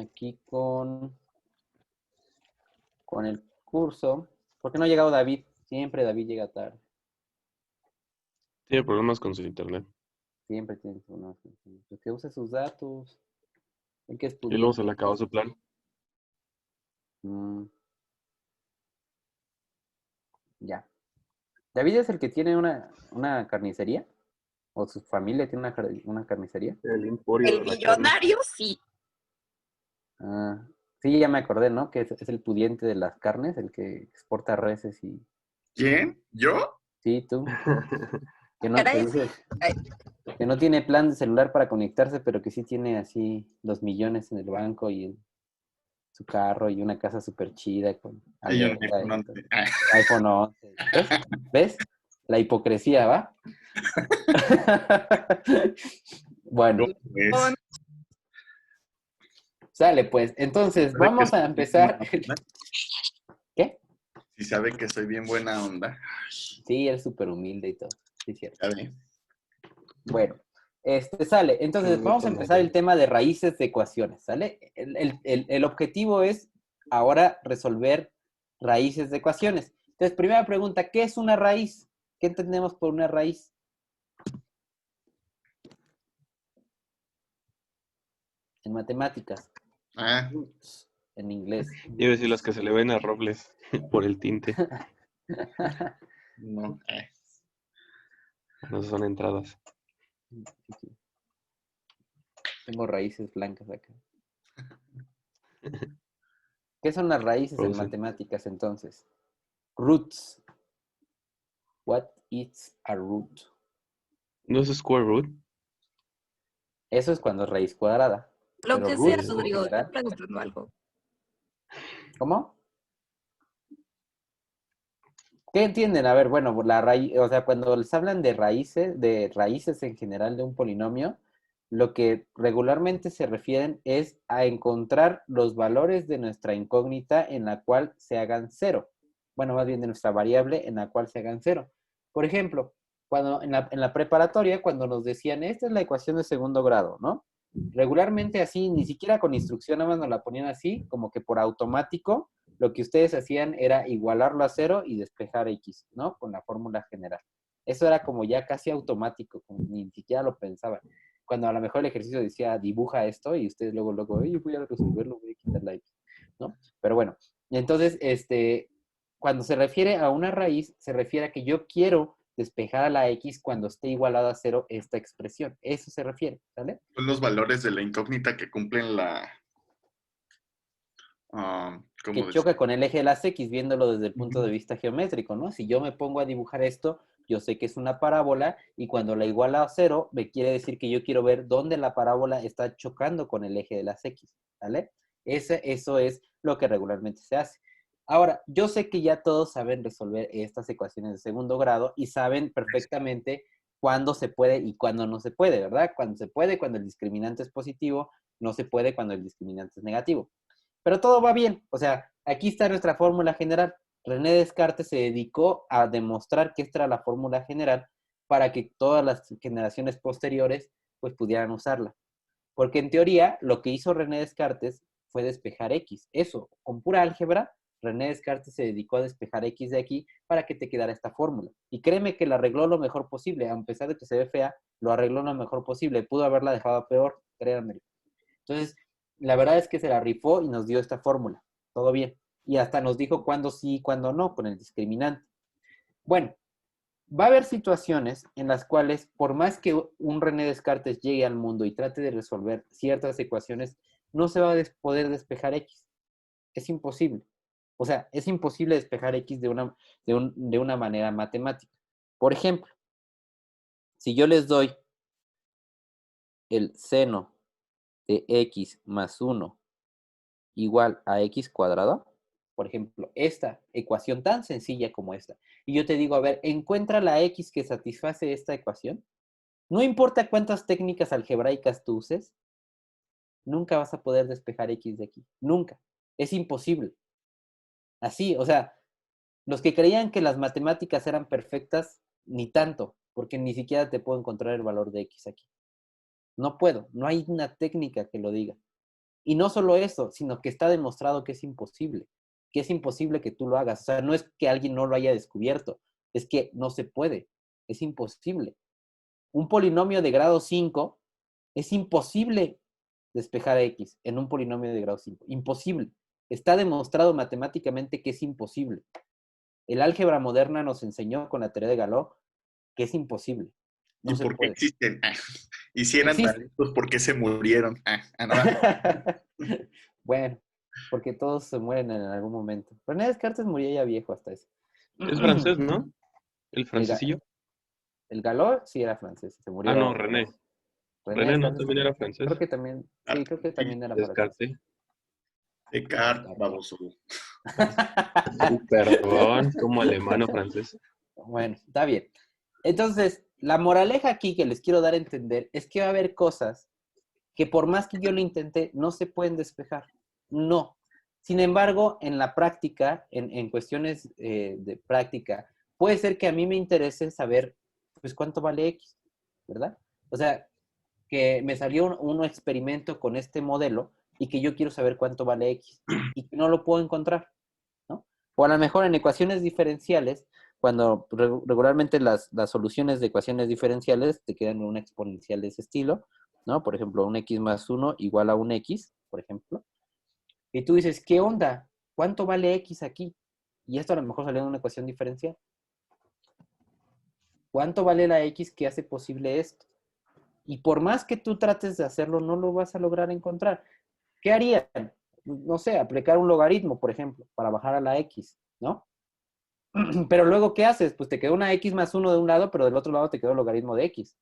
aquí con el curso. ¿Por qué no ha llegado David? Siempre David llega tarde. Tiene problemas con su internet. Siempre tiene problemas. Pues que use sus datos. El que es Y luego se pudiente. le acabó su plan. Mm, ya. ¿David es el que tiene una carnicería? ¿O su familia tiene una carnicería? El emporio El de la carne. millonario, sí. Ah, sí, ya me acordé, ¿no? Que es el pudiente de las carnes, el que exporta reses y... ¿Quién? ¿Yo? Sí, tú. Que no, que Caray, dices sí. Ay, que no tiene plan de celular para conectarse, pero que sí tiene así 2 millones en el banco y en su carro y una casa súper chida con Y un alberca iPhone y todo. 11. iPhone 11. ¿Ves? ¿Ves? La hipocresía, ¿va? Bueno, Pues, sale pues. Entonces, sabe que vamos a soy bien empezar. buena onda. ¿Qué? Si sabe que soy bien buena onda. Sí, él es súper humilde y todo. Sí, cierto. Ya ve. Bueno, sale. Entonces, vamos a empezar el tema de raíces de ecuaciones, ¿sale? El objetivo es ahora resolver raíces de ecuaciones. Entonces, primera pregunta, ¿qué es una raíz? ¿Qué entendemos por una raíz? En matemáticas. Ah, Roots, en inglés. Iba a decir las que se le ven a Robles por el tinte. no. No son entradas. Tengo raíces blancas acá. ¿Qué son las raíces en Produce. matemáticas entonces? Roots. What is a root? ¿No es square root? Eso es cuando es raíz cuadrada. lo Pero que sea, roots en Rodrigo, estoy general. preguntando algo. ¿Cómo? ¿Qué entienden? A ver, bueno, la raíz, o sea, cuando les hablan de raíces en general de un polinomio, lo que regularmente se refieren es a encontrar los valores de nuestra incógnita en la cual se hagan cero. Bueno, más bien de nuestra variable en la cual se hagan cero. Por ejemplo, cuando en la preparatoria, cuando nos decían, esta es la ecuación de segundo grado, ¿no? Regularmente así, ni siquiera con instrucción, nada más nos la ponían así, como que por automático, lo que ustedes hacían era igualarlo a cero y despejar X, ¿no? Con la fórmula general. Eso era como ya casi automático, como ni siquiera lo pensaban. Cuando a lo mejor el ejercicio decía, dibuja esto, y ustedes luego, oye, voy a resolverlo, voy a quitar la X, ¿no? Pero bueno, entonces, cuando se refiere a una raíz, se refiere a que yo quiero despejar a la X cuando esté igualada a cero esta expresión. Eso se refiere, ¿vale? Son los valores de la incógnita que cumplen la. ¿Cómo Que decir? choca con el eje de las X, viéndolo desde el punto de vista geométrico, ¿no? Si yo me pongo a dibujar esto, yo sé que es una parábola y cuando la iguala a cero, me quiere decir que yo quiero ver dónde la parábola está chocando con el eje de las X, ¿vale? Eso es lo que regularmente se hace. Ahora, yo sé que ya todos saben resolver estas ecuaciones de segundo grado y saben perfectamente cuándo se puede y cuándo no se puede, ¿verdad? Cuando se puede, cuando el discriminante es positivo, no se puede cuando el discriminante es negativo. Pero todo va bien. O sea, aquí está nuestra fórmula general. René Descartes se dedicó a demostrar que esta era la fórmula general para que todas las generaciones posteriores pues pudieran usarla. Porque en teoría lo que hizo René Descartes fue despejar X. Eso, con pura álgebra, René Descartes se dedicó a despejar X de aquí para que te quedara esta fórmula. Y créeme que la arregló lo mejor posible. A pesar de que se ve fea, lo arregló lo mejor posible. Pudo haberla dejado peor, créanme. Entonces, la verdad es que se la rifó y nos dio esta fórmula. Todo bien. Y hasta nos dijo cuándo sí y cuándo no con el discriminante. Bueno, va a haber situaciones en las cuales, por más que un René Descartes llegue al mundo y trate de resolver ciertas ecuaciones, no se va a poder despejar X. Es imposible. O sea, es imposible despejar X de una manera matemática. Por ejemplo, si yo les doy el seno de X más 1 igual a X cuadrado, por ejemplo, esta ecuación tan sencilla como esta, y yo te digo, a ver, encuentra la X que satisface esta ecuación, no importa cuántas técnicas algebraicas tú uses, nunca vas a poder despejar X de aquí, nunca, es imposible. Así, o sea, los que creían que las matemáticas eran perfectas, ni tanto, porque ni siquiera te puedo encontrar el valor de X aquí. No puedo, no hay una técnica que lo diga. Y no solo eso, sino que está demostrado que es imposible que tú lo hagas. O sea, no es que alguien no lo haya descubierto, es que no se puede, es imposible. Un polinomio de grado 5 es imposible despejar a X en un polinomio de grado 5. Imposible. Está demostrado matemáticamente que es imposible. El álgebra moderna nos enseñó con la teoría de Galois que es imposible. No ¿Y se por qué puede. existen? Y si eran Existe. tan listos, ¿por qué se murieron? No. Bueno, porque todos se mueren en algún momento. René Descartes murió ya viejo hasta eso. Es francés, ¿no? El El, Ga- francesillo. el Galois sí era francés, se Ah, no, murió. René. René René no Descartes también también. era francés. Creo que también, sí, creo que también era francés. Descartes. Descartes, baboso. Perdón, como alemán o francés. Bueno, está bien. Entonces, la moraleja aquí que les quiero dar a entender es que va a haber cosas que por más que yo lo intente, no se pueden despejar. No. Sin embargo, en la práctica, en cuestiones de práctica, puede ser que a mí me interese saber, pues, cuánto vale X, ¿verdad? O sea, que me salió un experimento con este modelo y que yo quiero saber cuánto vale X y que no lo puedo encontrar, ¿no? O a lo mejor en ecuaciones diferenciales, cuando regularmente las soluciones de ecuaciones diferenciales te quedan en una exponencial de ese estilo, ¿no? Por ejemplo, un X más 1 igual a un X, por ejemplo. Y tú dices, ¿qué onda? ¿Cuánto vale X aquí? Y esto a lo mejor salió en una ecuación diferencial. ¿Cuánto vale la X que hace posible esto? Y por más que tú trates de hacerlo, no lo vas a lograr encontrar. ¿Qué harían? No sé, aplicar un logaritmo, por ejemplo, para bajar a la X, ¿no? Pero luego, ¿qué haces? Pues te quedó una X más 1 de un lado, pero del otro lado te quedó el logaritmo de X.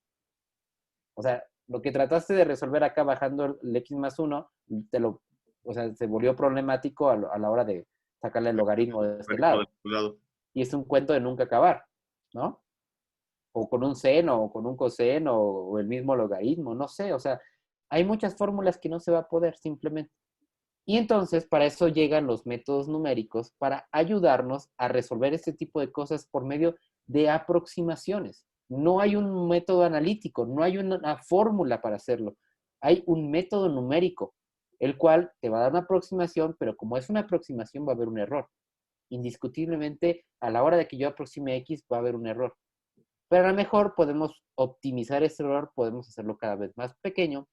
O sea, lo que trataste de resolver acá bajando el X más 1, o sea, se volvió problemático a la hora de sacarle el logaritmo de este lado. Y es un cuento de nunca acabar, ¿no? O con un seno, o con un coseno, o el mismo logaritmo, no sé, o sea, hay muchas fórmulas que no se va a poder simplemente. Y entonces, para eso llegan los métodos numéricos, para ayudarnos a resolver este tipo de cosas por medio de aproximaciones. No hay un método analítico, no hay una fórmula para hacerlo. Hay un método numérico, el cual te va a dar una aproximación, pero como es una aproximación va a haber un error. Indiscutiblemente, a la hora de que yo aproxime X va a haber un error. Pero a lo mejor podemos optimizar ese error, podemos hacerlo cada vez más pequeño,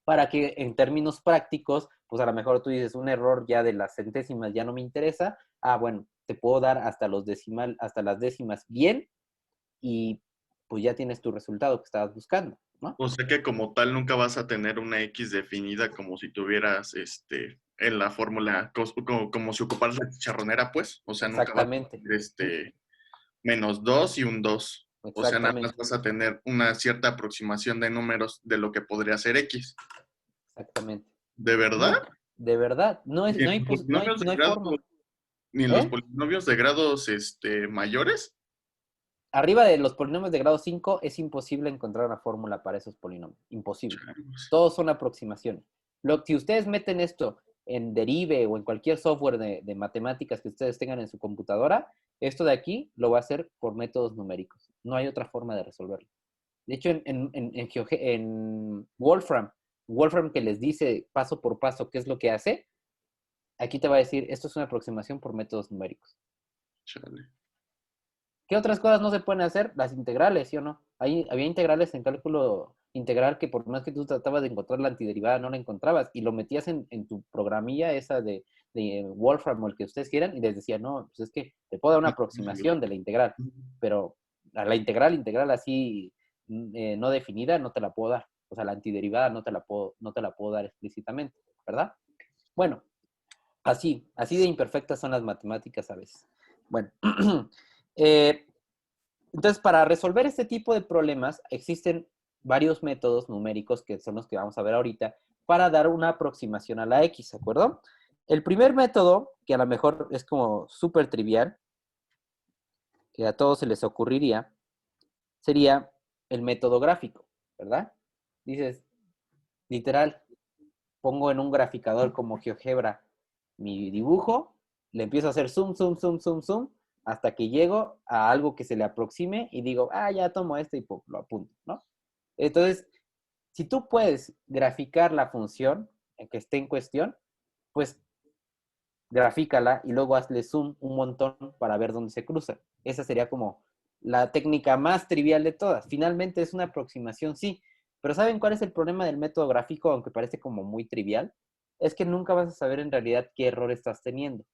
para que en términos prácticos, pues a lo mejor tú dices un error ya de las centésimas ya no me interesa. Ah, bueno, te puedo dar hasta hasta las décimas bien y pues ya tienes tu resultado que estabas buscando, ¿no? O sea que como tal nunca vas a tener una X definida como si tuvieras en la fórmula, como si ocuparas la chicharronera, pues. O sea, nunca vas a Exactamente. tener menos 2 y un 2. O sea, nada más Exactamente. vas a tener una cierta aproximación de números de lo que podría ser X. Exactamente. ¿De verdad? No, de verdad, no, ¿Ni en hay, los polinomios no de hay grado, forma. ni en los ¿Eh? polinomios de grados mayores? Arriba de los polinomios de grado 5 es imposible encontrar una fórmula para esos polinomios. Imposible. Changos. Todos son aproximaciones. Si ustedes meten esto en Derive o en cualquier software de matemáticas que ustedes tengan en su computadora, esto de aquí lo va a hacer por métodos numéricos. No hay otra forma de resolverlo. De hecho, en Wolfram que les dice paso por paso qué es lo que hace, aquí te va a decir, esto es una aproximación por métodos numéricos. Chale. ¿Qué otras cosas no se pueden hacer? Las integrales, ¿sí o no? Había integrales en cálculo integral que por más que tú tratabas de encontrar la antiderivada, no la encontrabas y lo metías en tu programilla esa de Wolfram o el que ustedes quieran y les decía, no, pues es que te puedo dar una aproximación de la integral, pero a la integral así no definida no te la puedo dar. O sea, la antiderivada no te la puedo dar explícitamente, ¿verdad? Bueno, así de imperfectas son las matemáticas a veces. Bueno, entonces para resolver este tipo de problemas existen varios métodos numéricos que son los que vamos a ver ahorita para dar una aproximación a la X, ¿de acuerdo? El primer método, que a lo mejor es como súper trivial, que a todos se les ocurriría, sería el método gráfico, ¿verdad? Dices, literal, pongo en un graficador como GeoGebra mi dibujo, le empiezo a hacer zoom, zoom, zoom, zoom, zoom, hasta que llego a algo que se le aproxime y digo, ah, ya tomo este y lo apunto, ¿no? Entonces, si tú puedes graficar la función, que esté en cuestión, pues grafícala y luego hazle zoom un montón para ver dónde se cruza. Esa sería como la técnica más trivial de todas. Finalmente es una aproximación, sí, pero ¿saben cuál es el problema del método gráfico, aunque parece como muy trivial? Es que nunca vas a saber en realidad qué error estás teniendo,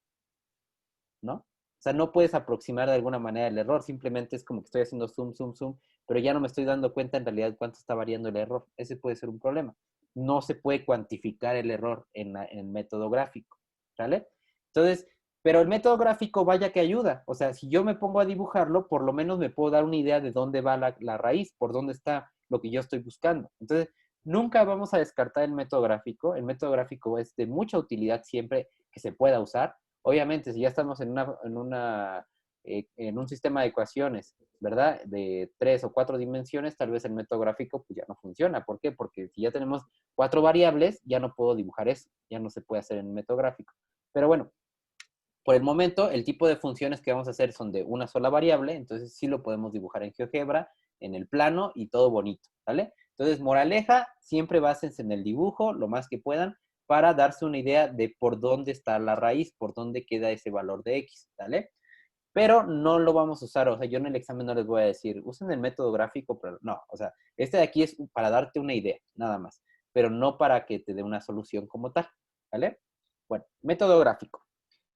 ¿no? O sea, no puedes aproximar de alguna manera el error, simplemente es como que estoy haciendo zoom, zoom, zoom, pero ya no me estoy dando cuenta en realidad cuánto está variando el error. Ese puede ser un problema. No se puede cuantificar el error en el método gráfico, ¿vale? Entonces, pero el método gráfico vaya que ayuda. O sea, si yo me pongo a dibujarlo, por lo menos me puedo dar una idea de dónde va la raíz, por dónde está lo que yo estoy buscando. Entonces, nunca vamos a descartar el método gráfico. El método gráfico es de mucha utilidad siempre que se pueda usar. Obviamente, si ya estamos en un sistema de ecuaciones, ¿verdad? De 3 o 4 dimensiones, tal vez el método gráfico pues ya no funciona. ¿Por qué? Porque si ya tenemos 4 variables, ya no puedo dibujar eso. Ya no se puede hacer en el método gráfico. Pero bueno, por el momento, el tipo de funciones que vamos a hacer son de una sola variable, entonces sí lo podemos dibujar en GeoGebra, en el plano y todo bonito, ¿vale? Entonces, moraleja, siempre básense en el dibujo lo más que puedan para darse una idea de por dónde está la raíz, por dónde queda ese valor de X, ¿vale? Pero no lo vamos a usar, o sea, yo en el examen no les voy a decir, usen el método gráfico, pero no, o sea, este de aquí es para darte una idea, nada más, pero no para que te dé una solución como tal, ¿vale? Bueno, método gráfico.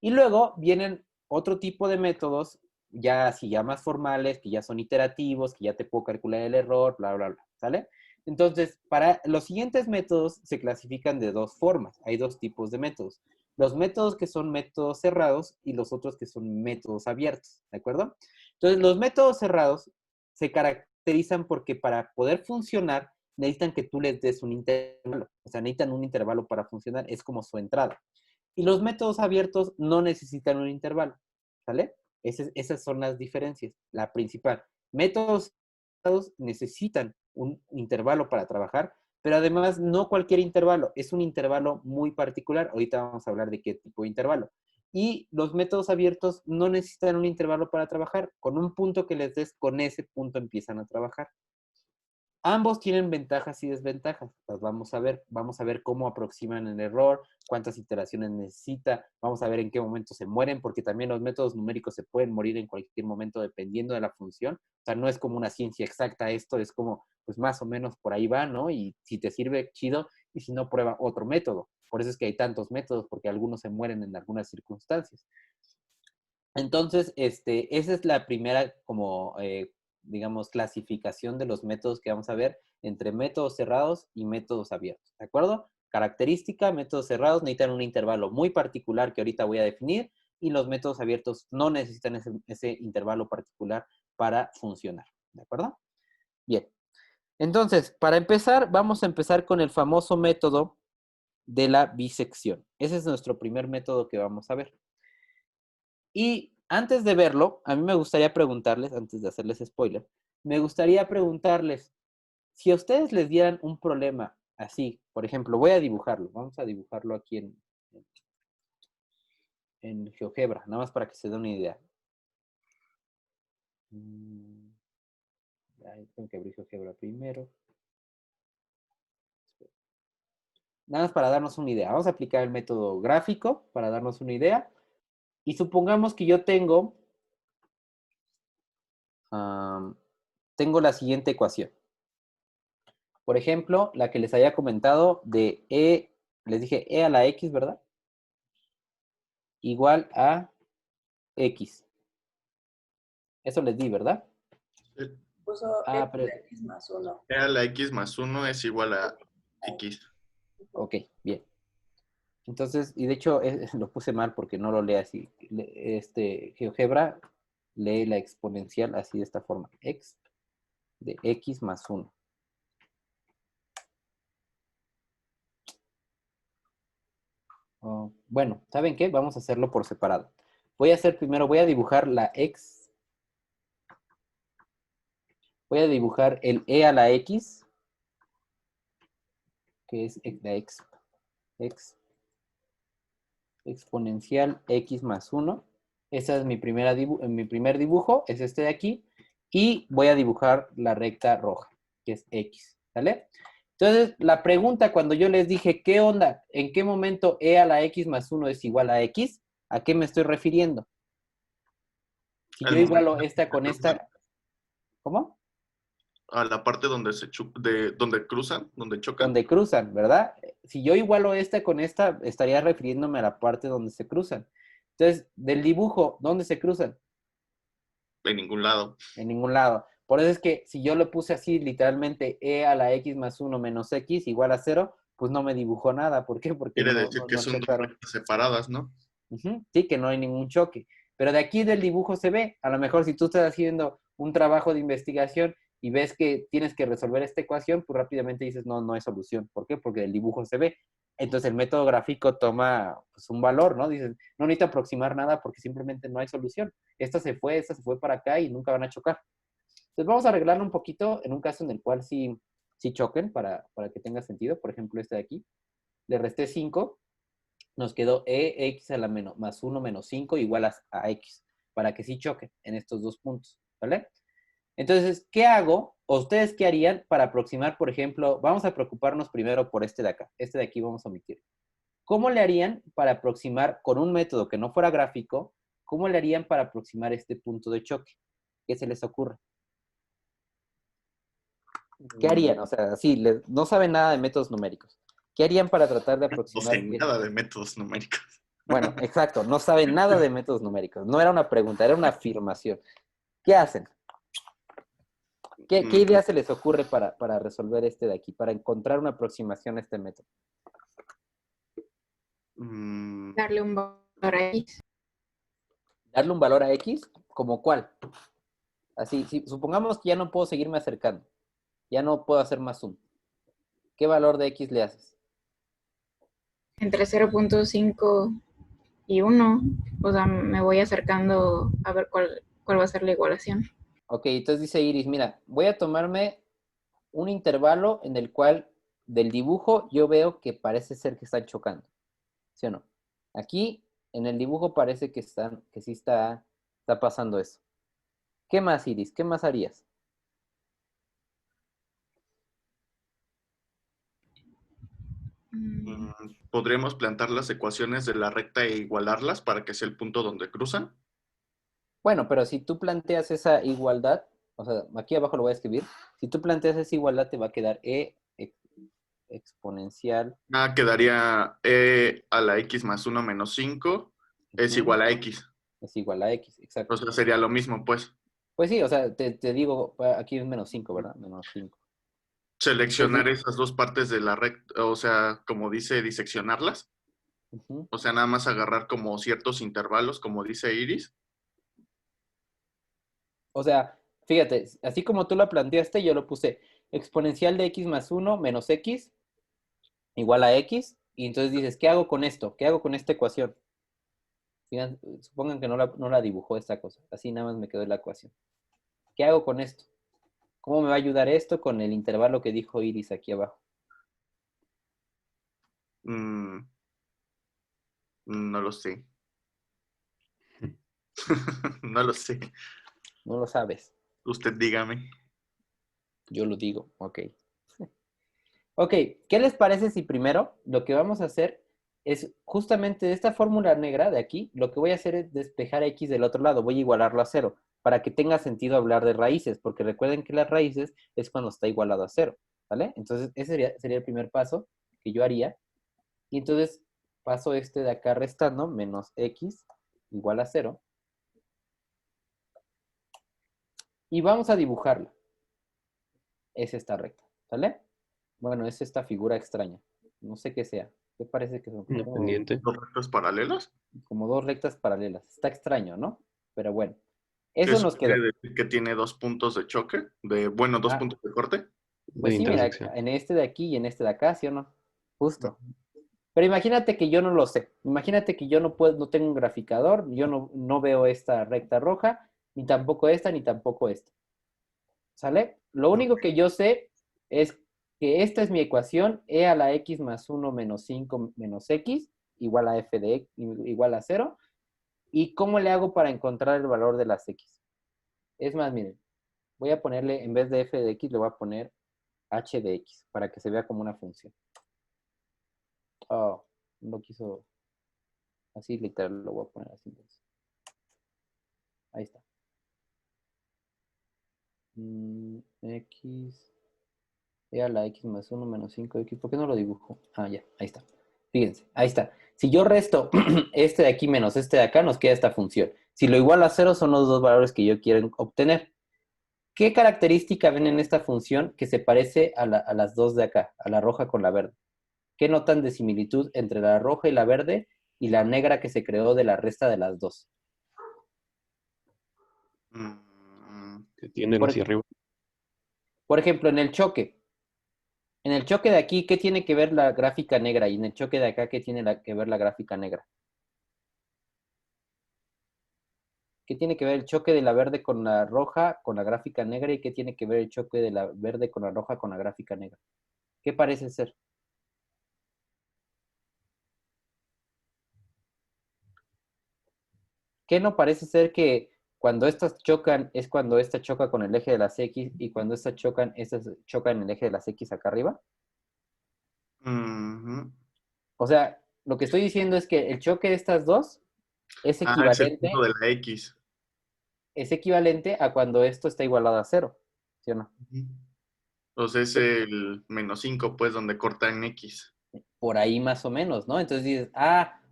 Y luego vienen otro tipo de métodos, ya así, ya más formales, que ya son iterativos, que ya te puedo calcular el error, bla, bla, bla, ¿sale? Entonces, para los siguientes métodos se clasifican de dos formas. Hay dos tipos de métodos. Los métodos que son métodos cerrados y los otros que son métodos abiertos, ¿de acuerdo? Entonces, los métodos cerrados se caracterizan porque para poder funcionar necesitan que tú les des un intervalo. O sea, necesitan un intervalo para funcionar. Es como su entrada. Y los métodos abiertos no necesitan un intervalo, ¿sale? Esas son las diferencias. La principal. Métodos cerrados necesitan un intervalo para trabajar, pero además no cualquier intervalo, es un intervalo muy particular. Ahorita vamos a hablar de qué tipo de intervalo. Y los métodos abiertos no necesitan un intervalo para trabajar. Con un punto que les des, con ese punto empiezan a trabajar. Ambos tienen ventajas y desventajas. Las vamos a ver cómo aproximan el error, cuántas iteraciones necesita, vamos a ver en qué momento se mueren, porque también los métodos numéricos se pueden morir en cualquier momento dependiendo de la función. O sea, no es como una ciencia exacta esto, es como, pues más o menos por ahí va, ¿no? Y si te sirve, chido, y si no, prueba otro método. Por eso es que hay tantos métodos, porque algunos se mueren en algunas circunstancias. Entonces, esa es la primera como digamos, clasificación de los métodos que vamos a ver entre métodos cerrados y métodos abiertos, ¿de acuerdo? Característica, métodos cerrados necesitan un intervalo muy particular que ahorita voy a definir y los métodos abiertos no necesitan ese intervalo particular para funcionar, ¿de acuerdo? Bien, entonces, para empezar, vamos a empezar con el famoso método de la bisección. Ese es nuestro primer método que vamos a ver. Y antes de verlo, a mí me gustaría preguntarles, antes de hacerles spoiler, me gustaría preguntarles, si a ustedes les dieran un problema así, por ejemplo, voy a dibujarlo, vamos a dibujarlo aquí en GeoGebra, nada más para que se den una idea. Ahí tengo que abrir GeoGebra primero. Nada más para darnos una idea. Vamos a aplicar el método gráfico para darnos una idea. Y supongamos que yo tengo la siguiente ecuación. Por ejemplo, la que les había comentado de E, les dije E a la X, ¿verdad? Igual a X. Eso les di, ¿verdad? Puso X más 1. La X más 1 es igual a X. Ok, bien. Entonces, y de hecho lo puse mal porque no lo lee así. GeoGebra lee la exponencial así de esta forma. X de X más 1. Bueno, ¿saben qué? Vamos a hacerlo por separado. Voy a dibujar la X. Voy a dibujar el E a la X, que es la X exponencial X más 1. Ese es mi primer dibujo, es este de aquí. Y voy a dibujar la recta roja, que es X, ¿vale? Entonces, la pregunta cuando yo les dije, ¿qué onda? ¿En qué momento e a la x más 1 es igual a x? ¿A qué me estoy refiriendo? Si El yo momento igualo esta con esta... ¿Cómo? a la parte donde donde cruzan, donde chocan. Donde cruzan, ¿verdad? Si yo igualo esta con esta, estaría refiriéndome a la parte donde se cruzan. Entonces, del dibujo, ¿dónde se cruzan? En ningún lado. En ningún lado. Por eso es que si yo lo puse así, literalmente, e a la x más 1 menos x igual a 0, pues no me dibujó nada. ¿Por qué? Porque Quiere decir que no son dos chocaron. rectas separadas, ¿no? Sí, que no hay ningún choque. Pero de aquí del dibujo se ve. A lo mejor si tú estás haciendo un trabajo de investigación y ves que tienes que resolver esta ecuación, pues rápidamente dices, no, no hay solución. ¿Por qué? Porque del dibujo se ve. Entonces el método gráfico toma pues, un valor, ¿no? Dices, no necesito aproximar nada porque simplemente no hay solución. Esta se fue para acá y nunca van a chocar. Entonces vamos a arreglarlo un poquito en un caso en el cual sí choquen para que tenga sentido. Por ejemplo, este de aquí. Le resté 5, nos quedó ex a la más 1 menos 5 igual a x, para que sí choquen en estos dos puntos, ¿vale? Entonces, ¿qué hago? ¿O ustedes qué harían para aproximar, por ejemplo, vamos a preocuparnos primero por este de acá, este de aquí vamos a omitir. ¿Cómo le harían para aproximar con un método que no fuera gráfico? ¿Cómo le harían para aproximar este punto de choque? ¿Qué se les ocurre? ¿Qué harían? O sea, sí, no saben nada de métodos numéricos. ¿Qué harían para tratar de No aproximar? sé nada de métodos numéricos. Bueno, exacto, no saben nada de métodos numéricos. No era una pregunta, era una afirmación. ¿Qué hacen? ¿Qué idea se les ocurre para resolver este de aquí, para encontrar una aproximación a este método? Darle un valor a x. ¿Darle un valor a x? ¿Como cuál? Así, si supongamos que ya no puedo seguirme acercando, ya no puedo hacer más zoom. ¿Qué valor de x le haces? Entre 0.5 y 1. O sea, me voy acercando a ver cuál va a ser la igualación. Ok, entonces dice Iris, mira, voy a tomarme un intervalo en el cual del dibujo yo veo que parece ser que están chocando. ¿Sí o no? Aquí en el dibujo parece que sí está pasando eso. ¿Qué más, Iris? ¿Qué más harías? ¿Podríamos plantar las ecuaciones de la recta e igualarlas para que sea el punto donde cruzan? Bueno, pero si tú planteas esa igualdad, o sea, aquí abajo lo voy a escribir, si tú planteas esa igualdad te va a quedar exponencial. Quedaría e a la x más 1 menos 5 es igual a x. Es igual a x, exacto. O sea, sería lo mismo, pues. Pues sí, o sea, te digo, aquí es menos 5, ¿verdad? Menos 5. Seleccionar Entonces, esas dos partes de la recta, o sea, como dice, diseccionarlas. O sea, nada más agarrar como ciertos intervalos, como dice Iris. O sea, fíjate, así como tú lo planteaste, yo lo puse exponencial de x más 1 menos x igual a x. Y entonces dices, ¿qué hago con esto? ¿Qué hago con esta ecuación? Supongan que no la dibujó esta cosa. Así nada más me quedó la ecuación. ¿Qué hago con esto? ¿Cómo me va a ayudar esto con el intervalo que dijo Iris aquí abajo? No lo sé. No lo sé. No lo sabes. Usted dígame. Yo lo digo. Ok. Ok, ¿qué les parece si primero lo que vamos a hacer es justamente de esta fórmula negra de aquí, lo que voy a hacer es despejar x del otro lado, voy a igualarlo a 0, para que tenga sentido hablar de raíces, porque recuerden que las raíces es cuando está igualado a 0, ¿vale? Entonces ese sería el primer paso que yo haría. Y entonces paso este de acá restando, menos x igual a 0. Y vamos a dibujarla. Es esta recta, ¿vale? Bueno, es esta figura extraña. No sé qué sea. ¿Qué parece que son? Una pendiente. ¿Dos rectas paralelas? Como dos rectas paralelas. Está extraño, ¿no? Pero bueno. ¿Que Eso eso nos quedó. quiere decir que tiene dos puntos de choque? Dos puntos de corte. Pues De sí, mira, intersección. en este de aquí y en este de acá, ¿sí o no? Justo. Pero imagínate que yo no lo sé. Imagínate que yo no tengo un graficador, yo no veo esta recta roja, ni tampoco esta, ni tampoco esta. ¿Sale? Lo único que yo sé es que esta es mi ecuación, e a la x más 1 menos 5 menos x, igual a f de x, igual a 0. ¿Y cómo le hago para encontrar el valor de las x? Es más, miren, voy a ponerle, en vez de f de x, le voy a poner h de x, para que se vea como una función. Oh, no quiso... Así literal lo voy a poner así. Ahí está. X... Era la x más 1 menos 5x. ¿Por qué no lo dibujo? Ah, ya, ahí está. Fíjense, ahí está. Si yo resto este de aquí menos este de acá, nos queda esta función. Si lo igualo a 0, son los dos valores que yo quiero obtener. ¿Qué característica ven en esta función que se parece a las dos de acá, a la roja con la verde? ¿Qué notan de similitud entre la roja y la verde y la negra que se creó de la resta de las dos? Que tienden hacia arriba. Por ejemplo, en el choque de aquí, ¿qué tiene que ver la gráfica negra? Y en el choque de acá, ¿qué tiene que ver la gráfica negra? ¿Qué tiene que ver el choque de la verde con la roja con la gráfica negra? ¿Y qué tiene que ver el choque de la verde con la roja con la gráfica negra? ¿Qué parece ser? ¿Qué no parece ser que cuando estas chocan es cuando esta choca con el eje de las X y cuando estas chocan en el eje de las X acá arriba? O sea, lo que estoy diciendo es que el choque de estas dos es es el equivalente, punto de la X. es equivalente a cuando esto está igualado a 0, ¿sí o no? Entonces es el menos 5, pues, donde corta en X. Por ahí más o menos, ¿no? Entonces dices,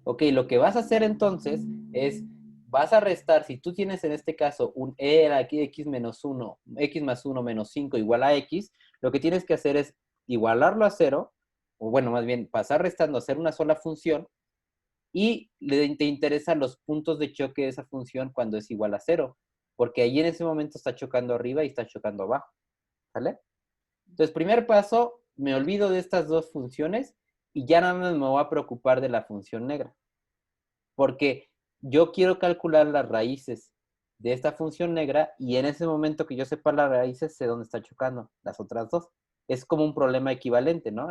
ok, lo que vas a hacer entonces es, vas a restar, si tú tienes en este caso un aquí x menos 1, x más 1 menos 5 igual a x, lo que tienes que hacer es igualarlo a 0, o bueno, más bien pasar restando, hacer una sola función, y te interesan los puntos de choque de esa función cuando es igual a 0, porque ahí en ese momento está chocando arriba y está chocando abajo, ¿vale? Entonces, primer paso, me olvido de estas dos funciones y ya nada más me voy a preocupar de la función negra. Porque yo quiero calcular las raíces de esta función negra y en ese momento que yo sepa las raíces, sé dónde está chocando las otras dos. Es como un problema equivalente, ¿no?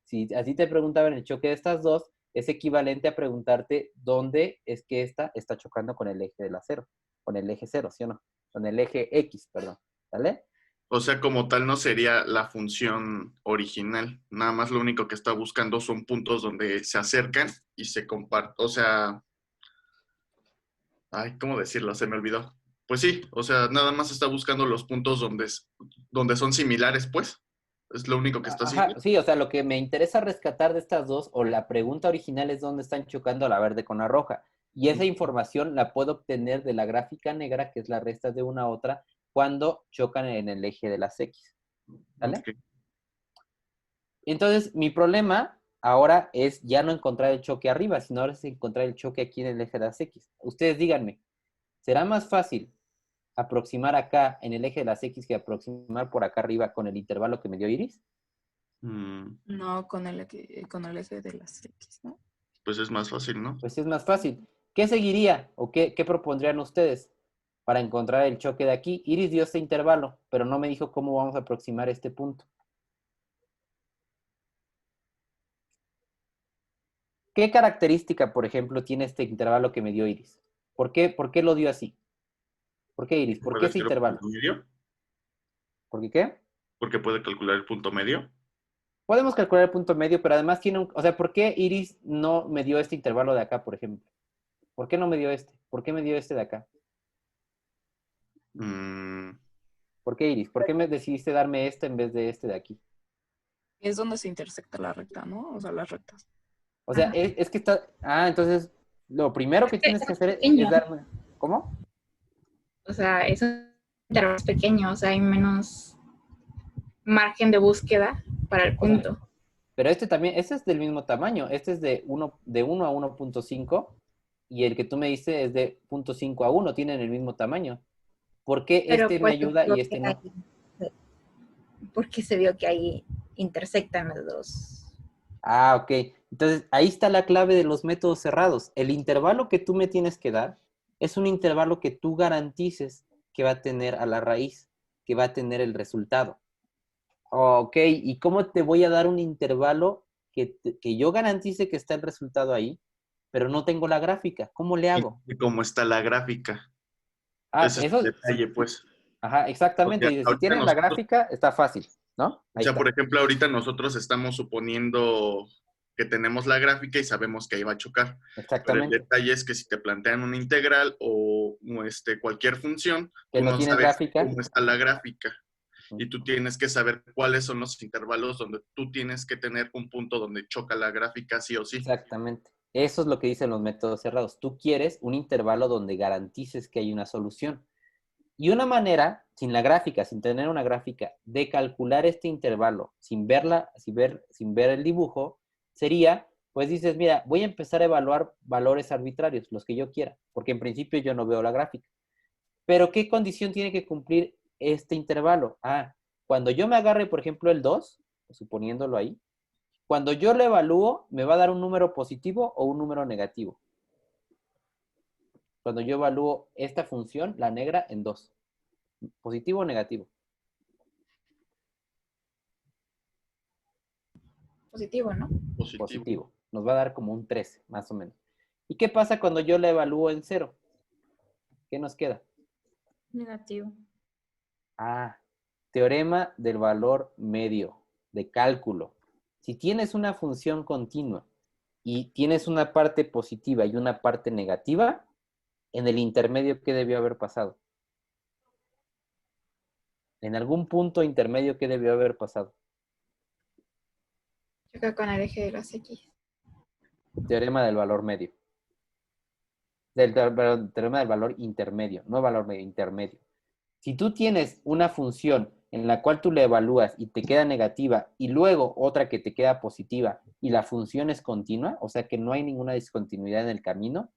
Si así te preguntaban el choque de estas dos, es equivalente a preguntarte dónde es que esta está chocando con el eje de la 0, con el eje 0, ¿sí o no? Con el eje X, perdón, ¿vale? O sea, como tal no sería la función original. Nada más lo único que está buscando son puntos donde se acercan y se comparten. O sea, ay, ¿cómo decirlo? Se me olvidó. Pues sí, o sea, nada más está buscando los puntos donde son similares, pues. Es lo único que está haciendo. Ajá, sí, o sea, lo que me interesa rescatar de estas dos, o la pregunta original es dónde están chocando la verde con la roja. Y esa información la puedo obtener de la gráfica negra, que es la resta de una a otra, cuando chocan en el eje de las X. ¿Vale? Okay. Entonces, mi problema ahora es ya no encontrar el choque arriba, sino ahora es encontrar el choque aquí en el eje de las X. Ustedes díganme, ¿será más fácil aproximar acá en el eje de las X que aproximar por acá arriba con el intervalo que me dio Iris? No, con el eje de las X, ¿no? Pues es más fácil, ¿no? Pues es más fácil. ¿Qué seguiría o qué propondrían ustedes para encontrar el choque de aquí? Iris dio este intervalo, pero no me dijo cómo vamos a aproximar este punto. ¿Qué característica, por ejemplo, tiene este intervalo que me dio Iris? ¿Por qué lo dio así? ¿Por qué, Iris? ¿Por qué ese intervalo? ¿Punto medio? ¿Por qué? Porque puede calcular el punto medio. Podemos calcular el punto medio, pero además tiene un... O sea, ¿por qué Iris no me dio este intervalo de acá, por ejemplo? ¿Por qué no me dio este? ¿Por qué me dio este de acá? ¿Por qué, Iris? ¿Por qué me decidiste darme este en vez de este de aquí? Es donde se intersecta la recta, ¿no? O sea, las rectas. O sea, es que está... entonces, lo primero que tienes que hacer es darme... ¿Cómo? O sea, es un intervalo pequeño, o sea, hay menos margen de búsqueda para el punto. Pero este es del mismo tamaño. Este es de 1 a 1.5 y el que tú me diste es de 0.5 a 1. Tienen el mismo tamaño. ¿Por qué este me ayuda y este no? Porque se vio que ahí intersectan los dos. Ok. Entonces, ahí está la clave de los métodos cerrados. El intervalo que tú me tienes que dar es un intervalo que tú garantices que va a tener a la raíz, que va a tener el resultado. Ok, ¿y cómo te voy a dar un intervalo que yo garantice que está el resultado ahí, pero no tengo la gráfica? ¿Cómo le hago? ¿Y cómo está la gráfica? Ese es el detalle, pues. Ajá, exactamente. Porque Si tienes la gráfica, está fácil. ¿no? O sea, por ejemplo, ahorita nosotros estamos suponiendo que tenemos la gráfica y sabemos que ahí va a chocar. Exactamente. Pero el detalle es que si te plantean una integral o cualquier función, que tú no no tienes sabes gráfica. cómo está la gráfica. Y tú tienes que saber cuáles son los intervalos donde tú tienes que tener un punto donde choca la gráfica sí o sí. Exactamente. Eso es lo que dicen los métodos cerrados. Tú quieres un intervalo donde garantices que hay una solución. Y una manera, sin la gráfica, sin tener una gráfica, de calcular este intervalo sin verla, sin ver el dibujo, sería, pues dices, mira, voy a empezar a evaluar valores arbitrarios, los que yo quiera, porque en principio yo no veo la gráfica. Pero ¿qué condición tiene que cumplir este intervalo? Cuando yo me agarre, por ejemplo, el 2, suponiéndolo ahí, cuando yo lo evalúo, me va a dar un número positivo o un número negativo. Cuando yo evalúo esta función, la negra, en 2. ¿Positivo o negativo? Positivo, ¿no? Positivo. Nos va a dar como un 13, más o menos. ¿Y qué pasa cuando yo la evalúo en 0? ¿Qué nos queda? Negativo. Teorema del valor medio de cálculo. Si tienes una función continua y tienes una parte positiva y una parte negativa, en el intermedio, ¿qué debió haber pasado? En algún punto intermedio, ¿qué debió haber pasado? Choca con el eje de las X. Teorema del valor medio. Teorema del valor intermedio, no valor medio, intermedio. Si tú tienes una función en la cual tú la evalúas y te queda negativa y luego otra que te queda positiva y la función es continua, o sea que no hay ninguna discontinuidad en el camino,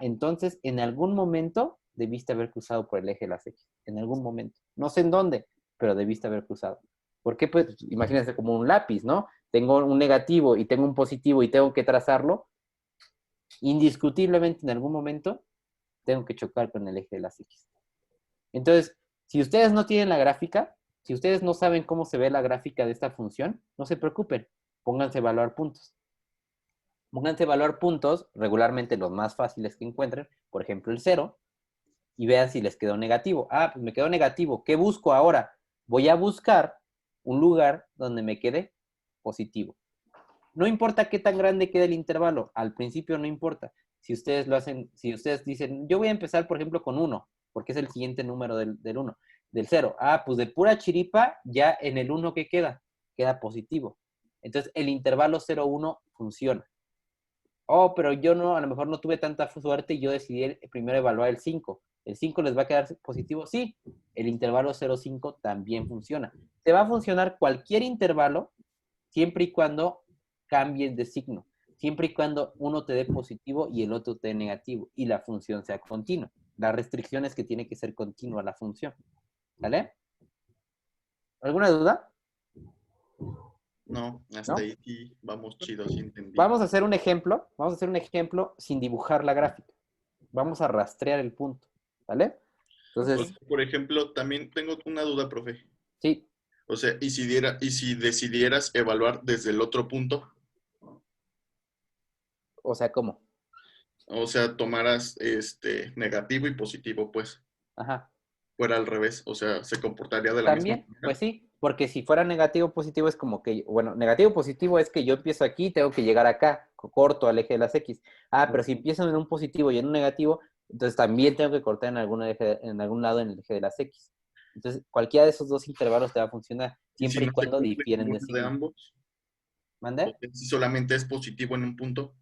entonces en algún momento debiste haber cruzado por el eje de las X. En algún momento. No sé en dónde, pero debiste haber cruzado. ¿Por qué? Pues imagínense como un lápiz, ¿no? Tengo un negativo y tengo un positivo y tengo que trazarlo. Indiscutiblemente en algún momento tengo que chocar con el eje de las X. Entonces, si ustedes no tienen la gráfica, si ustedes no saben cómo se ve la gráfica de esta función, no se preocupen, pónganse a evaluar puntos. Pónganse a evaluar puntos, regularmente los más fáciles que encuentren, por ejemplo el 0, y vean si les quedó negativo. Pues me quedó negativo. ¿Qué busco ahora? Voy a buscar un lugar donde me quede positivo. No importa qué tan grande quede el intervalo, al principio no importa. Si ustedes lo hacen, si ustedes dicen, yo voy a empezar, por ejemplo, con 1, porque es el siguiente número del 1, del 0. Pues de pura chiripa, ya en el 1 que queda positivo. Entonces, el intervalo 0,1 funciona. Pero yo no, a lo mejor no tuve tanta suerte y yo decidí primero evaluar el 5. ¿El 5 les va a quedar positivo? Sí. El intervalo 0,5 también funciona. Te va a funcionar cualquier intervalo siempre y cuando cambies de signo. Siempre y cuando uno te dé positivo y el otro te dé negativo y la función sea continua. La restricción es que tiene que ser continua la función. ¿Vale? ¿Alguna duda? No, hasta ahí sí vamos chidos, sí entendí. Vamos a hacer un ejemplo. Vamos a hacer un ejemplo sin dibujar la gráfica. Vamos a rastrear el punto. ¿Vale? Entonces, por ejemplo, también tengo una duda, profe. Sí. O sea, ¿y si decidieras evaluar desde el otro punto? O sea, ¿cómo? O sea, tomaras negativo y positivo, pues. Ajá. Fuera al revés, o sea, se comportaría de la misma manera. Pues sí, porque si fuera negativo positivo es como que, bueno, negativo positivo es que yo empiezo aquí y tengo que llegar acá, corto al eje de las X. Pero si empiezo en un positivo y en un negativo, entonces también tengo que cortar en algún lado en el eje de las X. Entonces, cualquiera de esos dos intervalos te va a funcionar, siempre y cuando difieren de signo. ¿De ambos? ¿Mande? Si solamente es positivo en un punto.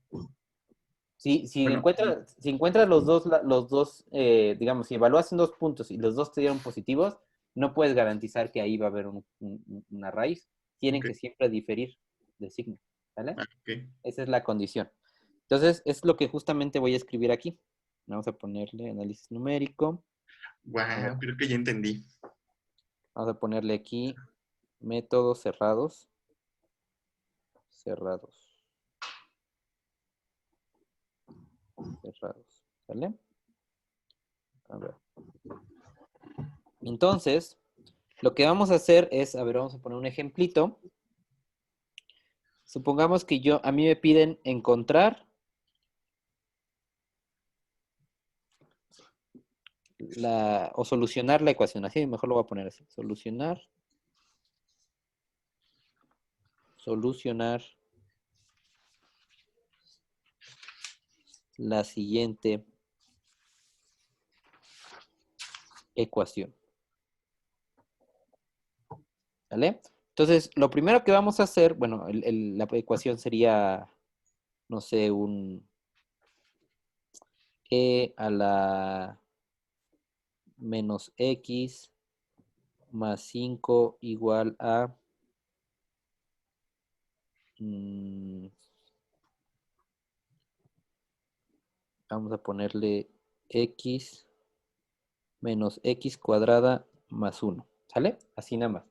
Si encuentras los dos, digamos, si evalúas en 2 puntos y los dos te dieron positivos, no puedes garantizar que ahí va a haber una raíz. Tienen que siempre diferir de signo, ¿vale? Esa es la condición. Entonces, es lo que justamente voy a escribir aquí. Vamos a ponerle análisis numérico. Wow, creo que ya entendí. Vamos a ponerle aquí métodos cerrados. Cerrados, ¿vale? A ver. Entonces, lo que vamos a hacer es, vamos a poner un ejemplito. Supongamos que a mí me piden encontrar o solucionar la ecuación. Así mejor lo voy a poner así. Solucionar solucionar la siguiente ecuación. ¿Vale? Entonces, lo primero que vamos a hacer, bueno, la ecuación sería, no sé, un e a la menos x más 5 igual a vamos a ponerle x menos x cuadrada más 1, ¿sale? Así nada más.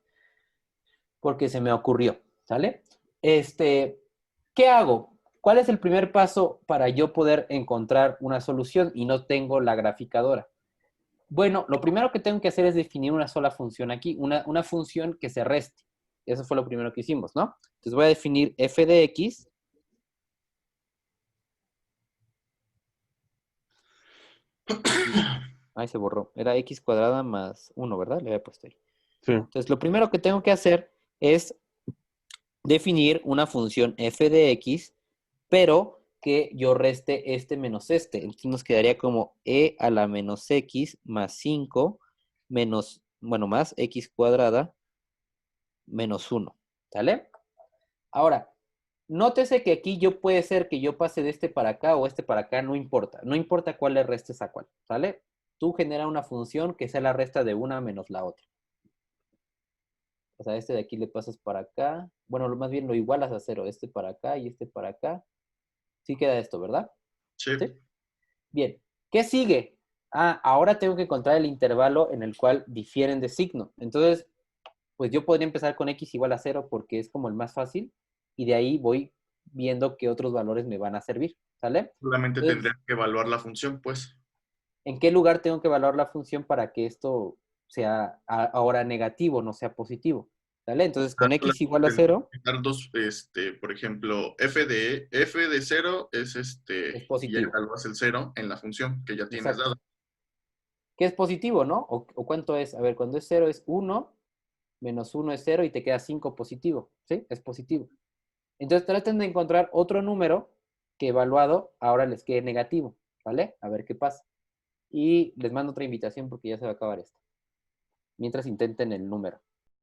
Porque se me ocurrió, ¿sale? ¿Qué hago? ¿Cuál es el primer paso para yo poder encontrar una solución y no tengo la graficadora? Bueno, lo primero que tengo que hacer es definir una sola función aquí, una función que se reste. Eso fue lo primero que hicimos, ¿no? Entonces voy a definir f de x. Ahí se borró. Era x cuadrada más 1, ¿verdad? Le había puesto ahí. Sí. Entonces lo primero que tengo que hacer es definir una función f de x, pero que yo reste este menos este. Entonces nos quedaría como e a la menos x más 5 menos, bueno, más x cuadrada menos 1. ¿Sale? Ahora, nótese que aquí yo puede ser que yo pase de este para acá o este para acá, no importa. No importa cuál le restes a cuál, ¿sale? Tú genera una función que sea la resta de una menos la otra. O sea, este de aquí le pasas para acá. Bueno, más bien lo igualas a 0. Este para acá y este para acá. Sí queda esto, ¿verdad? Sí. ¿Sí? Bien. ¿Qué sigue? Ah, ahora tengo que encontrar el intervalo en el cual difieren de signo. Entonces, pues yo podría empezar con x igual a 0 porque es como el más fácil. Y de ahí voy viendo qué otros valores me van a servir. ¿Sale? Solamente Entonces, tendrías que evaluar la función, pues. ¿en qué lugar tengo que evaluar la función para que esto sea ahora negativo, no sea positivo? ¿Sale? Entonces, con x igual a 0 Dos, por ejemplo, f de 0 es es y ya positivo. evalúas el 0 en la función que ya tienes Exacto. dada. ¿Qué es positivo, no? ¿O cuánto es? A ver, cuando es 0 es 1, menos 1 es 0 y te queda 5 positivo. ¿Sí? Es positivo. Entonces traten de encontrar otro número que evaluado ahora les quede negativo. ¿Vale? A ver qué pasa. Y les mando otra invitación porque ya se va a acabar esto. Mientras intenten el número.